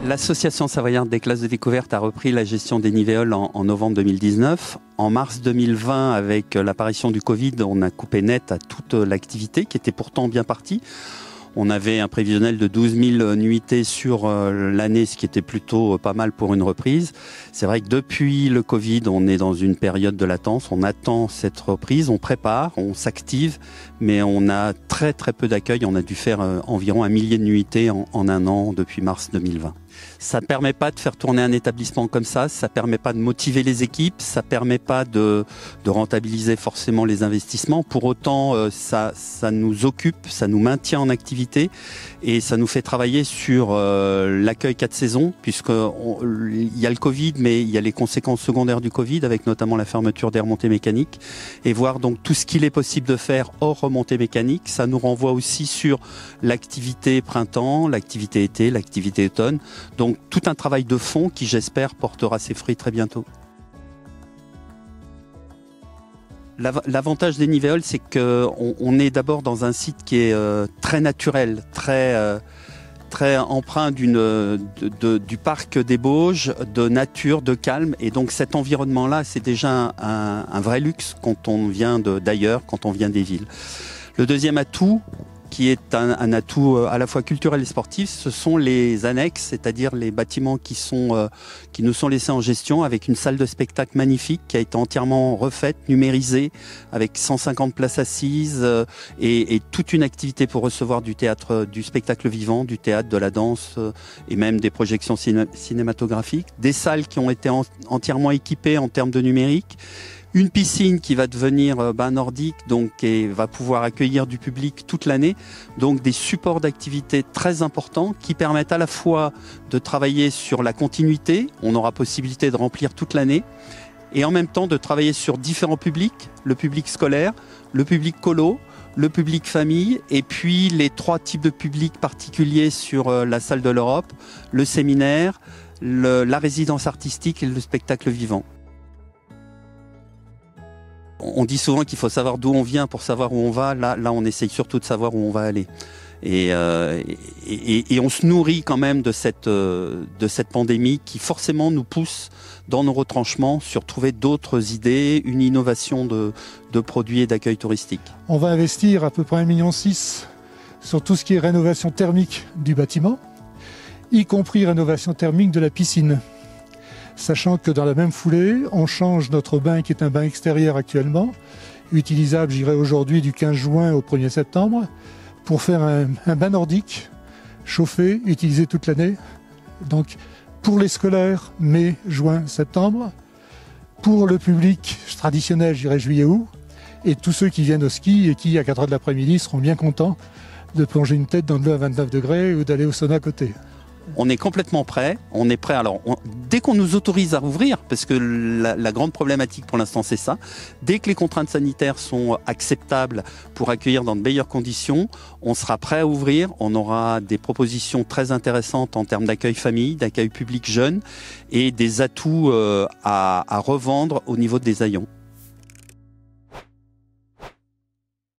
L'association savoyarde des classes de découverte a repris la gestion des nivéoles en novembre 2019. En mars 2020, avec l'apparition du Covid, on a coupé net à toute l'activité qui était pourtant bien partie. On avait un prévisionnel de 12 000 nuitées sur l'année, ce qui était plutôt pas mal pour une reprise. C'est vrai que depuis le Covid, on est dans une période de latence. On attend cette reprise, on prépare, on s'active, mais on a très peu d'accueil. On a dû faire environ 1 millier de nuitées en un an depuis mars 2020. Ça ne permet pas de faire tourner un établissement comme ça ne permet pas de motiver les équipes, ça ne permet pas de rentabiliser forcément les investissements. Pour autant, ça nous occupe, ça nous maintient en activité et ça nous fait travailler sur l'accueil 4 saisons, puisqu'il y a le Covid, mais il y a les conséquences secondaires du Covid, avec notamment la fermeture des remontées mécaniques, et voir donc tout ce qu'il est possible de faire hors remontées mécaniques. Ça nous renvoie aussi sur l'activité printemps, l'activité été, l'activité automne. Donc tout un travail de fond qui, j'espère, portera ses fruits très bientôt. L'avantage des nivéoles, c'est qu'on est d'abord dans un site qui est très naturel, très empreint du parc des Bauges, de nature, de calme. Et donc cet environnement-là, c'est déjà un vrai luxe quand on vient d'ailleurs, quand on vient des villes. Le deuxième atout, qui est un atout à la fois culturel et sportif, ce sont les annexes, c'est-à-dire les bâtiments qui nous sont laissés en gestion, avec une salle de spectacle magnifique qui a été entièrement refaite, numérisée, avec 150 places assises et toute une activité pour recevoir du théâtre, du spectacle vivant, du théâtre, de la danse et même des projections cinématographiques. Des salles qui ont été entièrement équipées en termes de numérique. Une piscine qui va devenir bain nordique, donc, et va pouvoir accueillir du public toute l'année. Donc des supports d'activité très importants qui permettent à la fois de travailler sur la continuité, on aura possibilité de remplir toute l'année, et en même temps de travailler sur différents publics, le public scolaire, le public colo, le public famille, et puis les 3 types de publics particuliers sur la salle de l'Europe, le séminaire, la résidence artistique et le spectacle vivant. On dit souvent qu'il faut savoir d'où on vient pour savoir où on va. Là, on essaye surtout de savoir où on va aller. Et on se nourrit quand même de cette pandémie qui forcément nous pousse dans nos retranchements sur trouver d'autres idées, une innovation de produits et d'accueil touristique. On va investir à peu près 1,6 million sur tout ce qui est rénovation thermique du bâtiment, y compris rénovation thermique de la piscine. Sachant que dans la même foulée, on change notre bain qui est un bain extérieur actuellement, utilisable, je dirais aujourd'hui, du 15 juin au 1er septembre, pour faire un bain nordique, chauffé, utilisé toute l'année. Donc pour les scolaires, mai, juin, septembre. Pour le public traditionnel, je dirais juillet-août. Et tous ceux qui viennent au ski et qui, à 4h de l'après-midi, seront bien contents de plonger une tête dans de l'eau à 29 degrés ou d'aller au sauna à côté. On est complètement prêt. On est prêt. Alors, dès qu'on nous autorise à rouvrir, parce que la grande problématique pour l'instant, c'est ça. Dès que les contraintes sanitaires sont acceptables pour accueillir dans de meilleures conditions, on sera prêt à ouvrir. On aura des propositions très intéressantes en termes d'accueil famille, d'accueil public jeune et des atouts à revendre au niveau des haillons.